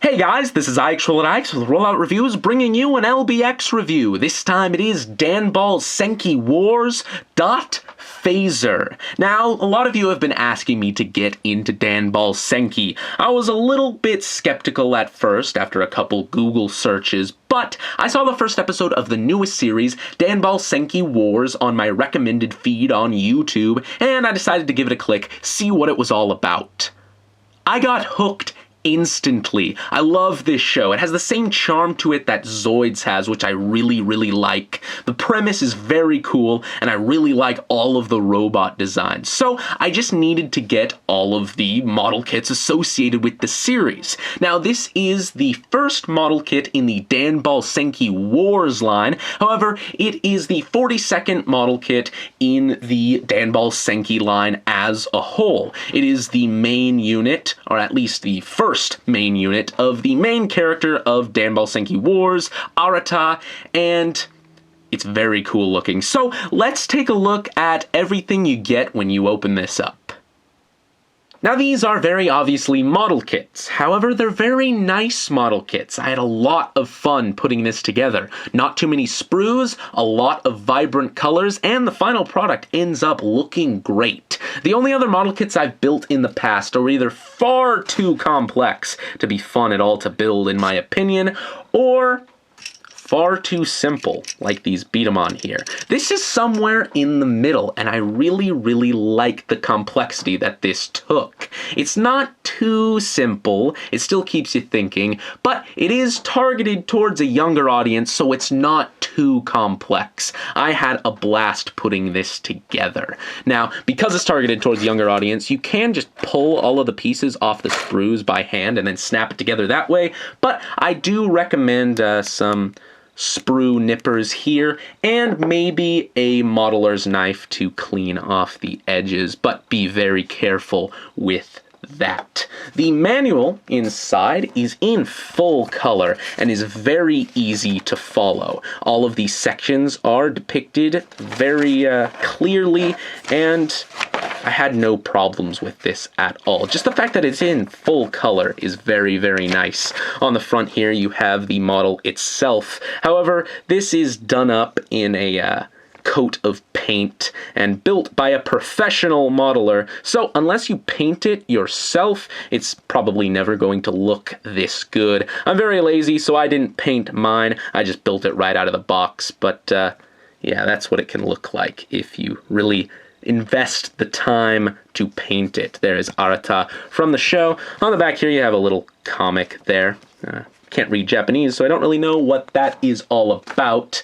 Hey guys, this is Ike's with Rollout Reviews, bringing you an LBX review. This time it is Danball Senki Wars Phasor. Now, a lot of you have been asking me to get into Danball Senki. I was a little bit skeptical at first after a couple Google searches, but I saw the first episode of the newest series, Danball Senki Wars, on my recommended feed on YouTube, and I decided to give it a click, see what it was all about. I got hooked instantly. I love this show. It has the same charm to it that Zoids has, which I really like. The premise is very cool, and I really like all of the robot designs. So I just needed to get all of the model kits associated with the series. Now, this is the first model kit in the Danball Senki Wars line. However, it is the 42nd model kit in the Danball Senki line as a whole. It is the main unit, or at least the first main unit of the main character of Danball Senki Wars, Arata, and it's very cool looking. So let's take a look at everything you get when you open this up. Now, these are very obviously model kits. However, they're very nice model kits. I had a lot of fun putting this together. Not too many sprues, a lot of vibrant colors, and the final product ends up looking great. The only other model kits I've built in the past are either far too complex to be fun at all to build, in my opinion, or far too simple, like these beat 'em on here. This is somewhere in the middle, and I really like the complexity that this took. It's not too simple, it still keeps you thinking, but it is targeted towards a younger audience, so it's not too complex. I had a blast putting this together. Now, because it's targeted towards a younger audience, you can just pull all of the pieces off the sprues by hand and then snap it together that way, but I do recommend some sprue nippers here, and maybe a modeler's knife to clean off the edges, but be very careful with that. The manual inside is in full color and is very easy to follow. All of these sections are depicted very clearly, and I had no problems with this at all. Just the fact that it's in full color is very nice. On the front here, you have the model itself. However, this is done up in a coat of paint and built by a professional modeler, so unless you paint it yourself, it's probably never going to look this good. I'm very lazy, so I didn't paint mine. I just built it right out of the box, but yeah, that's what it can look like if you really invest the time to paint it. There is Arata from the show. On the back here, you have a little comic there. Can't read Japanese, so I don't really know what that is all about.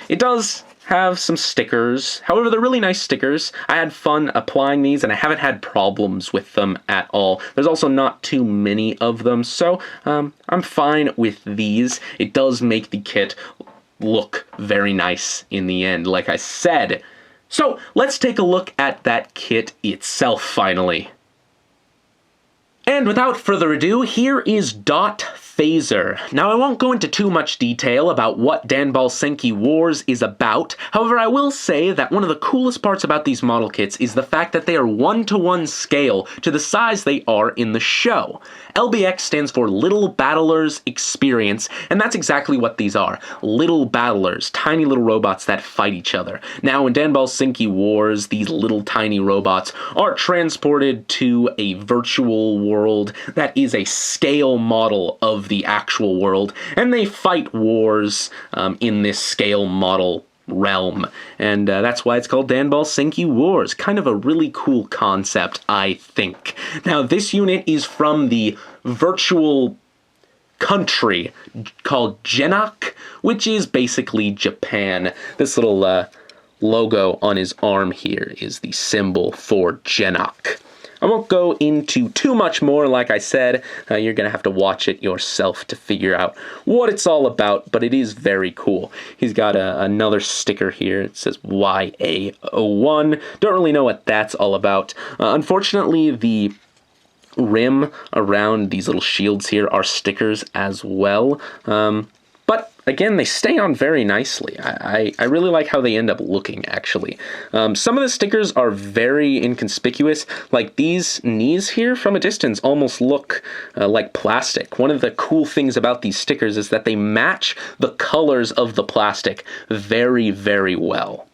It does have some stickers. However, they're really nice stickers. I had fun applying these, and I haven't had problems with them at all. There's also not too many of them, so I'm fine with these. It does make the kit look very nice in the end, like I said. So let's take a look at that kit itself finally. And without further ado, here is Phasor. Now, I won't go into too much detail about what Danball Senki Wars is about. However, I will say that one of the coolest parts about these model kits is the fact that they are 1-to-1 scale to the size they are in the show. LBX stands for Little Battlers Experience, and that's exactly what these are. Little battlers, tiny little robots that fight each other. Now, in Danball Senki Wars, these little tiny robots are transported to a virtual world that is a scale model of the actual world, and they fight wars in this scale model realm, and that's why it's called Danball Senki Wars. Kind of a really cool concept, I think. Now, this unit is from the virtual country called Gimmick, which is basically Japan. This little logo on his arm here is the symbol for Gimmick. I won't go into too much more, like I said. You're going to have to watch it yourself to figure out what it's all about, but it is very cool. He's got another sticker here. It says YA01. Don't really know what that's all about. Unfortunately, the rim around these little shields here are stickers as well. But again, they stay on very nicely. I really like how they end up looking, actually. Some of the stickers are very inconspicuous. Like these knees here from a distance almost look like plastic. One of the cool things about these stickers is that they match the colors of the plastic very, very well.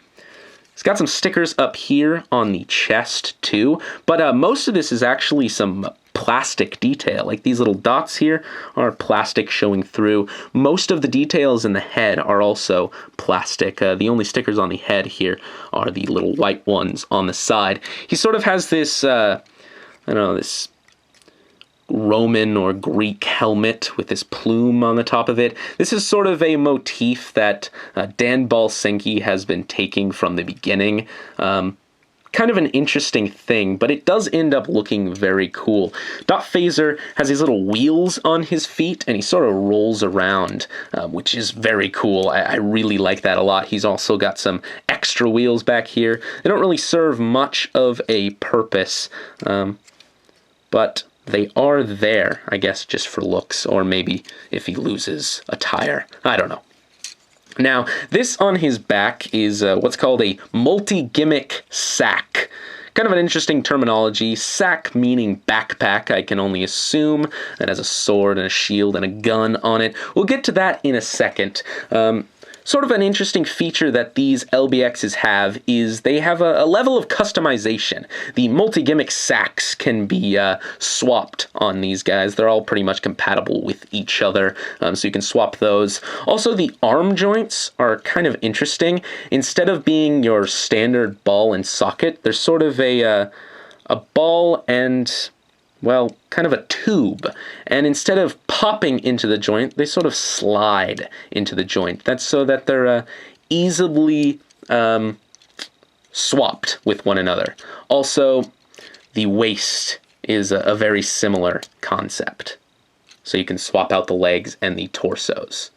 It's got some stickers up here on the chest too, but most of this is actually some plastic detail. Like these little dots here are plastic showing through. Most of the details in the head are also plastic. The only stickers on the head here are the little white ones on the side. He sort of has this, I don't know, this Roman or Greek helmet with this plume on the top of it. This is sort of a motif that Danball Senki has been taking from the beginning. Kind of an interesting thing, but it does end up looking very cool. Phasor has these little wheels on his feet, and he sort of rolls around, which is very cool. I really like that a lot. He's also got some extra wheels back here. They don't really serve much of a purpose, but they are there, I guess, just for looks, or maybe if he loses a tire. I don't know. Now, this on his back is what's called a multi-gimmick sack. Kind of an interesting terminology. Sack meaning backpack, I can only assume. It has a sword and a shield and a gun on it. We'll get to that in a second. Sort of an interesting feature that these LBXs have is they have a level of customization. The multi-gimmick sacks can be swapped on these guys. They're all pretty much compatible with each other, so you can swap those. Also, the arm joints are kind of interesting. Instead of being your standard ball and socket, there's sort of a ball and, well, kind of a tube. And instead of popping into the joint, they sort of slide into the joint. That's so that they're easily swapped with one another. Also, the waist is a very similar concept. So you can swap out the legs and the torsos.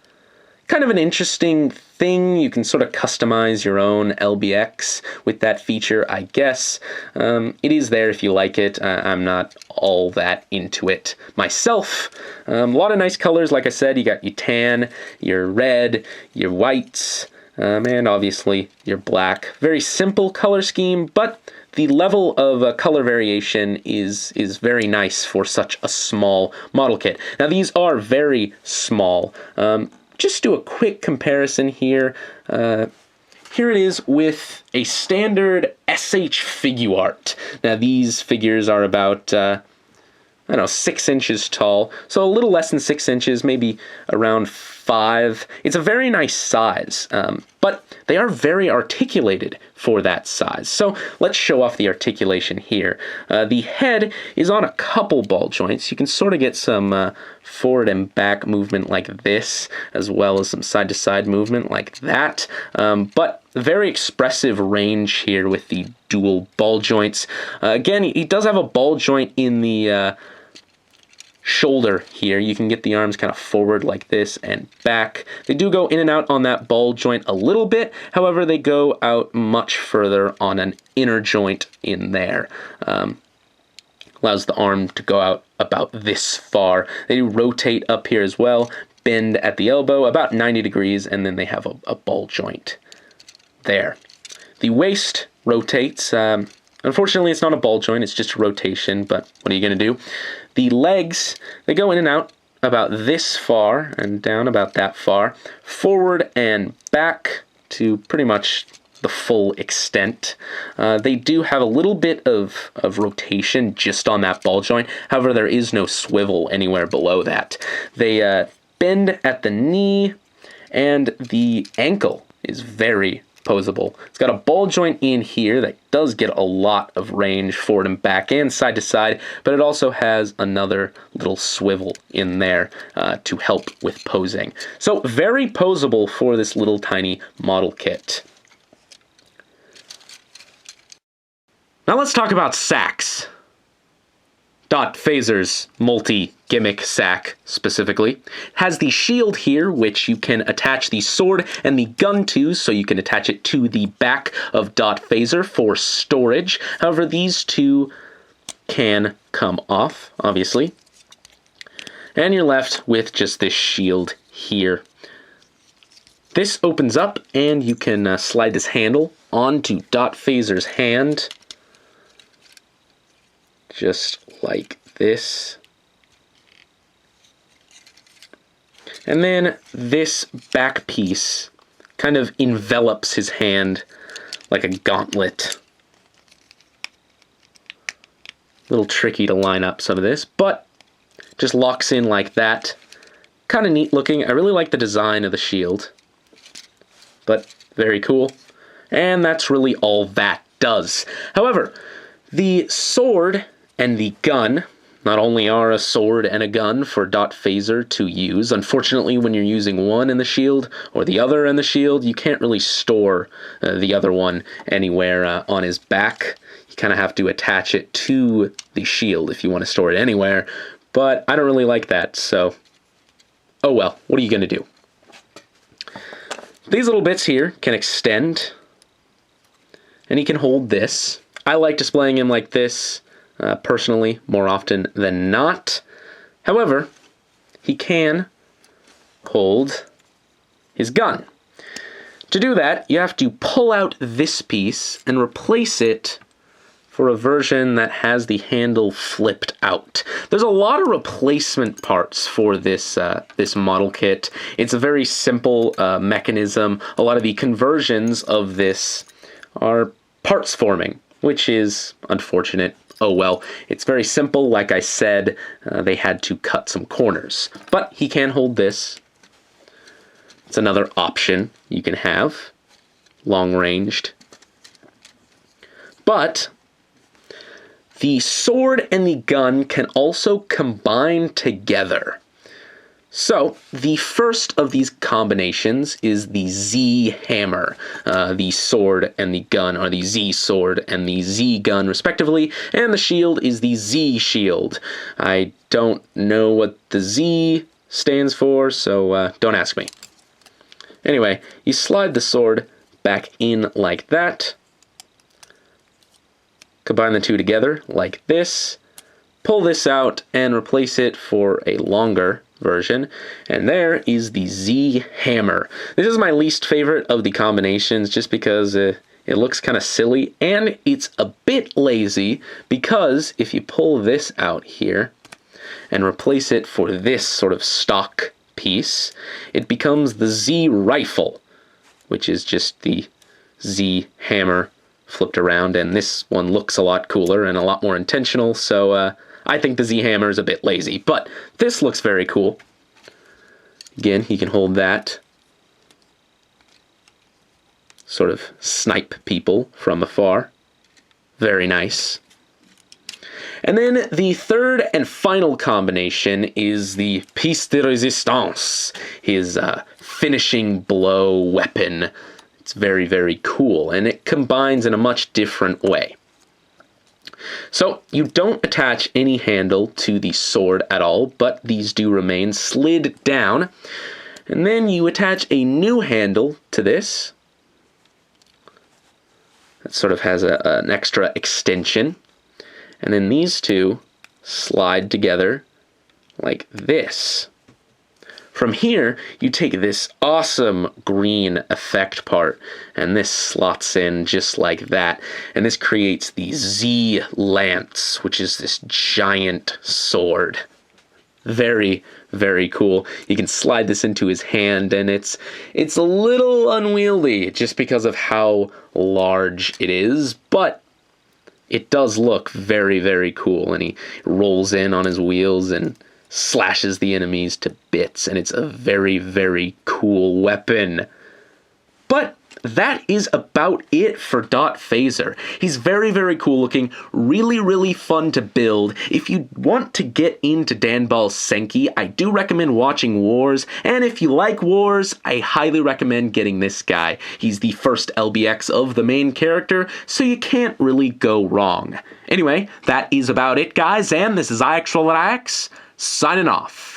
Kind of an interesting thing. You can sort of customize your own LBX with that feature, I guess. It is there if you like it. I'm not all that into it myself. A lot of nice colors, like I said. You got your tan, your red, your whites, and obviously your black. Very simple color scheme, but the level of color variation is very nice for such a small model kit. Now, these are very small. Just do a quick comparison here. Here it is with a standard SH Figuart. Now these figures are about, I don't know, 6 inches tall. So a little less than 6 inches, maybe around 5. It's a very nice size, but they are very articulated for that size. So let's show off the articulation here. The head is on a couple ball joints. You can sort of get some forward and back movement like this, as well as some side-to-side movement like that. But very expressive range here with the dual ball joints. Again, he does have a ball joint in the shoulder here. You can get the arms kind of forward like this and back. They do go in and out on that ball joint a little bit. However, they go out much further on an inner joint in there. Allows the arm to go out about this far. They do rotate up here as well, bend at the elbow about 90 degrees, and then they have a ball joint there. The waist rotates. Unfortunately, it's not a ball joint, it's just a rotation, but what are you going to do? The legs, they go in and out about this far and down about that far, forward and back to pretty much the full extent. They do have a little bit of rotation just on that ball joint. However, there is no swivel anywhere below that. They bend at the knee, and the ankle is very posable. It's got a ball joint in here that does get a lot of range forward and back and side to side, but it also has another little swivel in there to help with posing. So very posable for this little tiny model kit. Now let's talk about sacks. Phazor's multi-gimmick sack, specifically, has the shield here, which you can attach the sword and the gun to, so you can attach it to the back of Phasor for storage. However, these two can come off, obviously. And you're left with just this shield here. this opens up, and you can slide this handle onto Phazor's hand, just like this. And then this back piece kind of envelops his hand like a gauntlet. A little tricky to line up some of this, but just locks in like that. Kind of neat looking. I really like the design of the shield, but very cool. And that's really all that does. However, the sword and the gun not only are a sword and a gun for Phasor to use. Unfortunately, when you're using one in the shield or the other in the shield, you can't really store the other one anywhere on his back. You kind of have to attach it to the shield if you want to store it anywhere, but I don't really like that, so oh well, what are you going to do? These little bits here can extend, and he can hold this. I like displaying him like this, personally, more often than not. However, he can hold his gun. To do that, you have to pull out this piece and replace it for a version that has the handle flipped out. There's a lot of replacement parts for this this model kit. It's a very simple mechanism. A lot of the conversions of this are parts forming, which is unfortunate. Oh well, it's very simple. Like I said, they had to cut some corners. But he can hold this. It's another option you can have, long-ranged. But the sword and the gun can also combine together. So, the first of these combinations is the Z hammer. The sword and the gun are the Z sword and the Z gun, respectively, and the shield is the Z shield. I don't know what the Z stands for, so don't ask me. Anyway, you slide the sword back in like that. Combine the two together like this. Pull this out and replace it for a longer version, and there is the Z hammer. This is my least favorite of the combinations just because it looks kind of silly, and it's a bit lazy because if you pull this out here and replace it for this sort of stock piece, it becomes the Z rifle, which is just the Z hammer flipped around, and this one looks a lot cooler and a lot more intentional, so I think the Z hammer is a bit lazy, but this looks very cool. Again, he can hold that. Sort of snipe people from afar. Very nice. And then the third and final combination is the piece de résistance, his finishing blow weapon. It's very, very cool, and it combines in a much different way. So, you don't attach any handle to the sword at all, but these do remain slid down. And then you attach a new handle to this. That sort of has an extra extension. And then these two slide together like this. From here, you take this awesome green effect part, and this slots in just like that. And this creates the Z Lance, which is this giant sword. Very, very cool. You can slide this into his hand, and it's a little unwieldy just because of how large it is, but it does look very, very cool. And he rolls in on his wheels and slashes the enemies to bits, and it's a very, very cool weapon. But that is about it for Phasor. He's very, very cool looking, really, really fun to build. If you want to get into Danball Senki, I do recommend watching Wars, and if you like Wars, I highly recommend getting this guy. He's the first LBX of the main character, so you can't really go wrong. Anyway, that is about it, guys, and this is IXRelax, signing off.